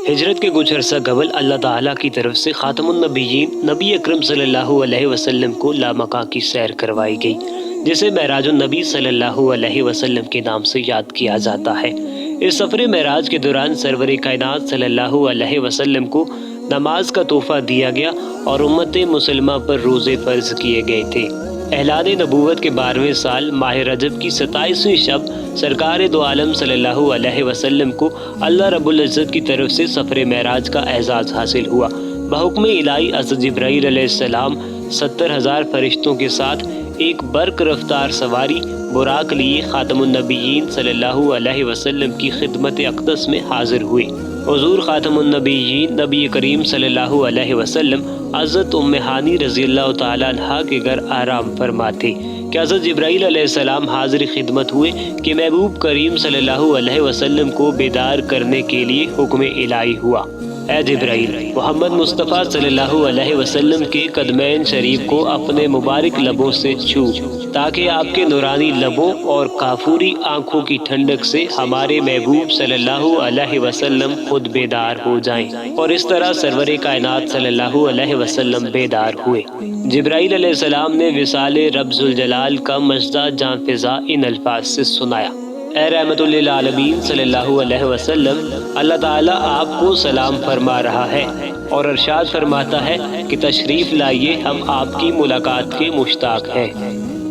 ہجرت کے کچھ عرصہ قبل اللہ تعالیٰ کی طرف سے خاتم النبیین نبی اکرم صلی اللہ علیہ وسلم کو لامکاں کی سیر کروائی گئی، جسے معراج النبی صلی اللہ علیہ وسلم کے نام سے یاد کیا جاتا ہے۔ اس سفر معراج کے دوران سرور کائنات صلی اللہ علیہ وسلم کو نماز کا تحفہ دیا گیا اور امت مسلمہ پر روزے فرض کیے گئے تھے۔ اعلان نبوت کے 12ویں سال ماہ رجب کی 27ویں شب سرکار دو عالم صلی اللہ علیہ وسلم کو اللہ رب العزت کی طرف سے سفر معراج کا اعزاز حاصل ہوا۔ بحکم الہی حضرت جبرائیل علیہ السلام 70,000 فرشتوں کے ساتھ ایک برق رفتار سواری براق لیے خاتم النبیین صلی اللہ علیہ وسلم کی خدمت اقدس میں حاضر ہوئے۔ حضور خاتم النبیین نبی کریم صلی اللہ علیہ وسلم حضرت ام ہانی رضی اللہ تعالیٰ عنہا کے گھر آرام فرما تھے کہ حضرت جبرائیل علیہ السلام حاضر خدمت ہوئے کہ محبوب کریم صلی اللہ علیہ وسلم کو بیدار کرنے کے لیے حکم الہی ہوا۔ اے جبرائیل، محمد مصطفیٰ صلی اللہ علیہ وسلم کے قدمین شریف کو اپنے مبارک لبوں سے چھو تاکہ آپ کے نورانی لبوں اور کافوری آنکھوں کی ٹھنڈک سے ہمارے محبوب صلی اللہ علیہ وسلم خود بیدار ہو جائیں، اور اس طرح سرور کائنات صلی اللہ علیہ وسلم بیدار ہوئے۔ جبرائیل علیہ السلام نے وصال رب ذوالجلال کا مژدہ جاں فضا ان الفاظ سے سنایا: اے رحمت للعالمین صلی اللہ علیہ وسلم، اللہ تعالیٰ آپ کو سلام فرما رہا ہے اور ارشاد فرماتا ہے کہ تشریف لائیے، ہم آپ کی ملاقات کے مشتاق ہیں۔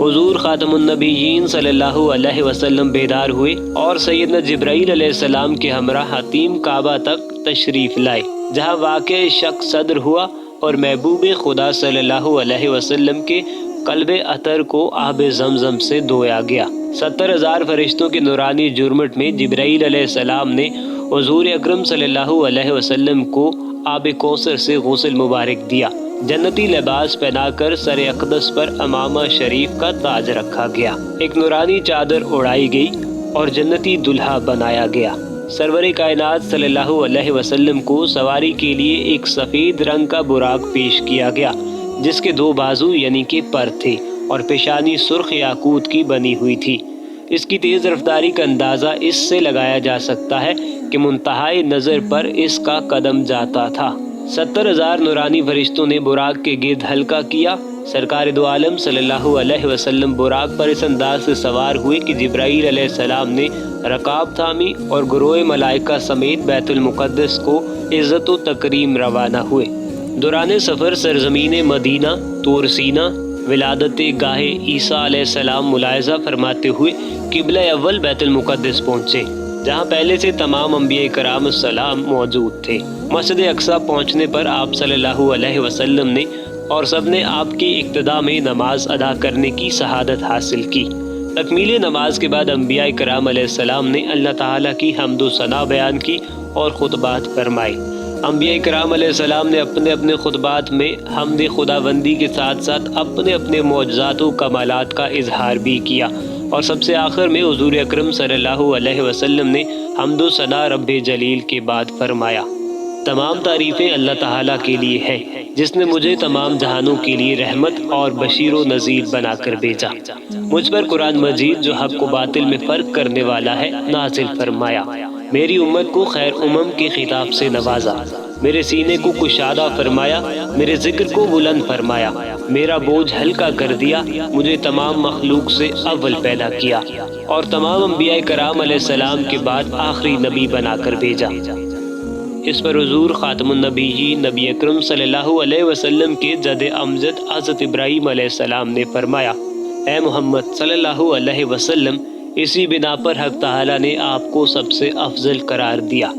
حضور خاتم النبیین صلی اللہ علیہ وسلم بیدار ہوئے اور سیدنا جبرائیل علیہ السلام کے ہمراہ حتیم کعبہ تک تشریف لائے، جہاں واقع شق صدر ہوا اور محبوب خدا صلی اللہ علیہ وسلم کے قلب عطر کو آب زمزم سے دھویا گیا۔ 70,000 فرشتوں کے نورانی جرمٹ میں جبرائیل علیہ السلام نے حضور اکرم صلی اللہ علیہ وسلم کو آب کوثر سے غسل مبارک دیا۔ جنتی لباس پہنا کر سر اقدس پر امامہ شریف کا تاج رکھا گیا، ایک نورانی چادر اڑائی گئی اور جنتی دلہا بنایا گیا۔ سرور کائنات صلی اللہ علیہ وسلم کو سواری کے لیے ایک سفید رنگ کا براق پیش کیا گیا، جس کے 2 بازو یعنی کہ پر تھے اور پیشانی سرخ یاقوت کی بنی ہوئی تھی۔ اس کی تیز رفتاری کا اندازہ اس سے لگایا جا سکتا ہے کہ منتہائی نظر پر اس کا قدم جاتا تھا۔ 70,000 نورانی فرشتوں نے براق کے گرد حلقہ کیا۔ سرکار دو عالم صلی اللہ علیہ وسلم براق پر اس انداز سے سوار ہوئے کہ جبرائیل علیہ السلام نے رکاب تھامی اور گروہ ملائکہ سمیت بیت المقدس کو عزت و تکریم روانہ ہوئے۔ دوران سفر سرزمین مدینہ، طور سینہ، ولادت گاہ عیسیٰ علیہ السلام ملاحظہ فرماتے ہوئے قبلہ اول بیت المقدس پہنچے، جہاں پہلے سے تمام انبیاء کرام السلام موجود تھے۔ مسجد اقصیٰ پہنچنے پر آپ صلی اللہ علیہ وسلم نے اور سب نے آپ کی اقتداء میں نماز ادا کرنے کی شہادت حاصل کی۔ تکمیل نماز کے بعد انبیاء کرام علیہ السلام نے اللہ تعالیٰ کی حمد و ثنا بیان کی اور خطبات فرمائے۔ انبیاء کرام علیہ السلام نے اپنے اپنے خطبات میں حمد خداوندی کے ساتھ ساتھ اپنے اپنے معجزات و کمالات کا اظہار بھی کیا، اور سب سے آخر میں حضور اکرم صلی اللہ علیہ وسلم نے حمد و ثنا رب جلیل کے بعد فرمایا: تمام تعریفیں اللہ تعالیٰ کے لیے ہیں، جس نے مجھے تمام جہانوں کے لیے رحمت اور بشیر و نذیر بنا کر بھیجا۔ مجھ پر قرآن مجید جو حق و باطل میں فرق کرنے والا ہے نازل فرمایا، میری امت کو خیر امم کے خطاب سے نوازا، میرے سینے کو کشادہ فرمایا، میرے ذکر کو بلند فرمایا، میرا بوجھ ہلکا کر دیا، مجھے تمام مخلوق سے اول پیدا کیا اور تمام انبیاء کرام علیہ السلام کے بعد آخری نبی بنا کر بھیجا۔ اس پر حضور خاتم النبیین نبی اکرم صلی اللہ علیہ وسلم کے جد امجد حضرت ابراہیم علیہ السلام نے فرمایا: اے محمد صلی اللہ علیہ وسلم، اسی بنا پر حق تعالیٰ نے آپ کو سب سے افضل قرار دیا۔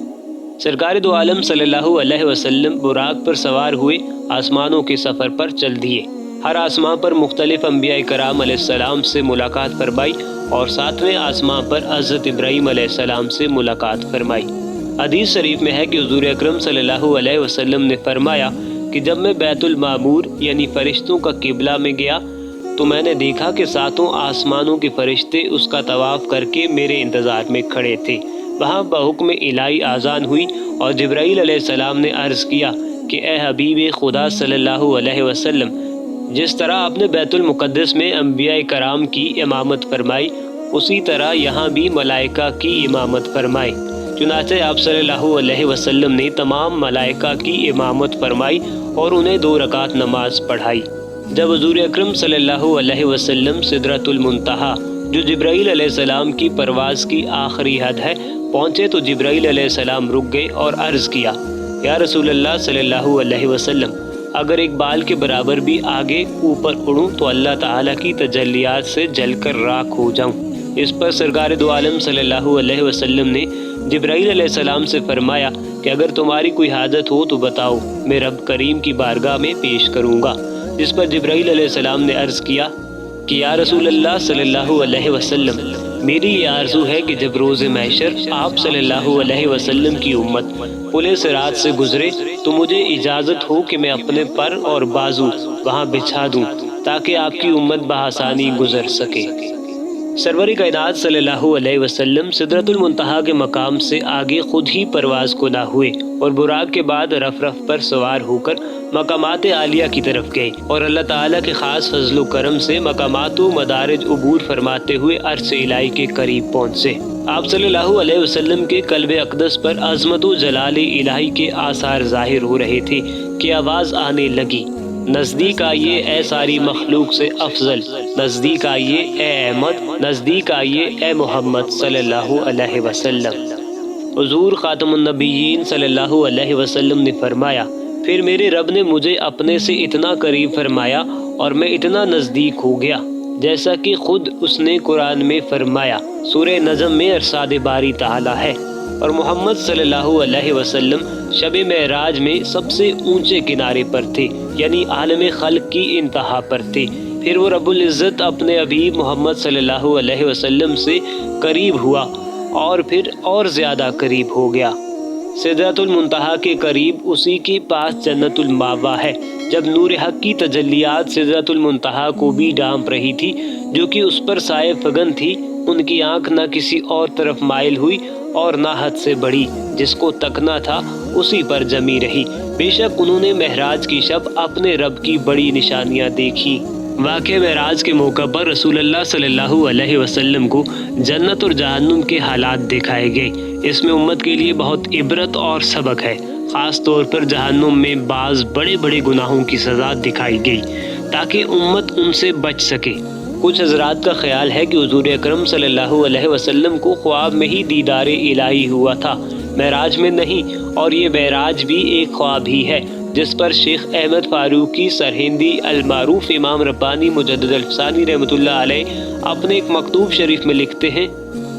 سرکار دو عالم صلی اللہ علیہ وسلم براق پر سوار ہوئے آسمانوں کے سفر پر چل دیے۔ ہر آسمان پر مختلف انبیاء کرام علیہ السلام سے ملاقات فرمائی اور 7ویں آسمان پر حضرت ابراہیم علیہ السلام سے ملاقات فرمائی۔ حدیث شریف میں ہے کہ حضور اکرم صلی اللہ علیہ وسلم نے فرمایا کہ جب میں بیت المعمور یعنی فرشتوں کا قبلہ میں گیا تو میں نے دیکھا کہ 7 آسمانوں کے فرشتے اس کا طواف کر کے میرے انتظار میں کھڑے تھے۔ وہاں بحکم الہی آذان ہوئی اور جبرائیل علیہ السلام نے عرض کیا کہ اے حبیب خدا صلی اللہ علیہ وسلم، جس طرح آپ نے بیت المقدس میں انبیاء کرام کی امامت فرمائی، اسی طرح یہاں بھی ملائکہ کی امامت فرمائی۔ چنانچہ آپ صلی اللہ علیہ وسلم نے تمام ملائکہ کی امامت فرمائی اور انہیں 2 رکعت نماز پڑھائی۔ جب حضور اکرم صلی اللہ علیہ وسلم سدرۃ المنتہا، جو جبرائیل علیہ السلام کی پرواز کی آخری حد ہے، پہنچے تو جبرائیل علیہ السلام رک گئے اور عرض کیا، یا رسول اللہ صلی اللہ علیہ وسلم، اگر ایک بال کے برابر بھی آگے اوپر اڑوں تو اللہ تعالیٰ کی تجلیات سے جل کر راکھ ہو جاؤں۔ اس پر سرکار دو عالم صلی اللہ علیہ وسلم نے جبرائیل علیہ السلام سے فرمایا کہ اگر تمہاری کوئی حاجت ہو تو بتاؤ، میں رب کریم کی بارگاہ میں پیش کروں گا۔ جس پر جبرائیل علیہ السلام نے عرض کیا کہ یا رسول اللہ صلی اللہ علیہ وسلم، میری یہ آرزو ہے کہ جب روز محشر آپ صلی اللہ علیہ وسلم کی امت پل صراط سے گزرے تو مجھے اجازت ہو کہ میں اپنے پر اور بازو وہاں بچھا دوں تاکہ آپ کی امت بآسانی گزر سکے۔ سرور کائنات صلی اللہ علیہ وسلم سدرۃ المنتہا کے مقام سے آگے خود ہی پرواز کو نہ ہوئے اور براق کے بعد رف رف پر سوار ہو کر مقامات عالیہ کی طرف گئے اور اللہ تعالیٰ کے خاص فضل و کرم سے مقامات و مدارج عبور فرماتے ہوئے عرش الہی کے قریب پہنچے۔ آپ صلی اللہ علیہ وسلم کے قلب اقدس پر عظمت و جلال الہی کے آثار ظاہر ہو رہے تھے کہ آواز آنے لگی، نزدیک آئیے اے ساری مخلوق سے افضل، نزدیک آئیے اے احمد، نزدیک آئیے اے محمد صلی اللہ علیہ وسلم۔ حضور خاتم النبیین صلی اللہ علیہ وسلم نے فرمایا، پھر میرے رب نے مجھے اپنے سے اتنا قریب فرمایا اور میں اتنا نزدیک ہو گیا جیسا کہ خود اس نے قرآن میں فرمایا۔ سورہ نجم میں ارشاد باری تعالیٰ ہے، اور محمد صلی اللہ علیہ وسلم شب معراج میں سب سے اونچے کنارے پر تھے، یعنی عالم خلق کی انتہا پر تھے۔ پھر وہ رب العزت اپنے حبیب محمد صلی اللہ علیہ وسلم سے قریب ہوا اور پھر اور زیادہ قریب ہو گیا۔ سدرۃ المنتہا کے قریب اسی کے پاس جنت المأویٰ ہے۔ جب نور حق کی تجلیات سدرۃ المنتہا کو بھی ڈھانپ رہی تھی، جو کہ اس پر سائے فگن تھی، ان کی آنکھ نہ کسی اور طرف مائل ہوئی اور نہ حد سے بڑھی، جس کو تکنا تھا اسی پر جمی رہی۔ بے شک انہوں نے معراج کی شب اپنے رب کی بڑی نشانیاں دیکھی۔ واقع معراج کے موقع پر رسول اللہ صلی اللہ علیہ وسلم کو جنت اور جہنم کے حالات دکھائے گئے۔ اس میں امت کے لیے بہت عبرت اور سبق ہے۔ خاص طور پر جہنم میں بعض بڑے بڑے گناہوں کی سزا دکھائی گئی تاکہ امت ان سے بچ سکے۔ کچھ حضرات کا خیال ہے کہ حضور اکرم صلی اللہ علیہ وسلم کو خواب میں ہی دیدار الہی ہوا تھا، معراج میں نہیں، اور یہ معراج بھی ایک خواب ہی ہے، جس پر شیخ احمد فاروقی سرہندی المعروف امام ربانی مجدد الفسانی رحمۃ اللہ علیہ اپنے ایک مکتوب شریف میں لکھتے ہیں،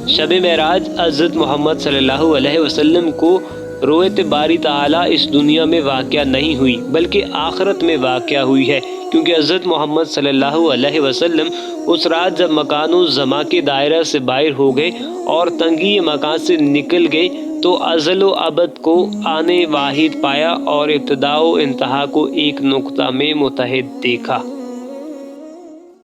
شب معراج حضرت محمد صلی اللہ علیہ وسلم کو رویت باری تعالیٰ اس دنیا میں واقع نہیں ہوئی بلکہ آخرت میں واقع ہوئی ہے، کیونکہ حضرت محمد صلی اللہ علیہ وسلم اس رات جب مکان و زمان کے دائرہ سے باہر ہو گئے اور تنگی مکان سے نکل گئے تو ازل و ابد کو آنے واحد پایا اور ابتدا و انتہا کو ایک نقطہ میں متحد دیکھا۔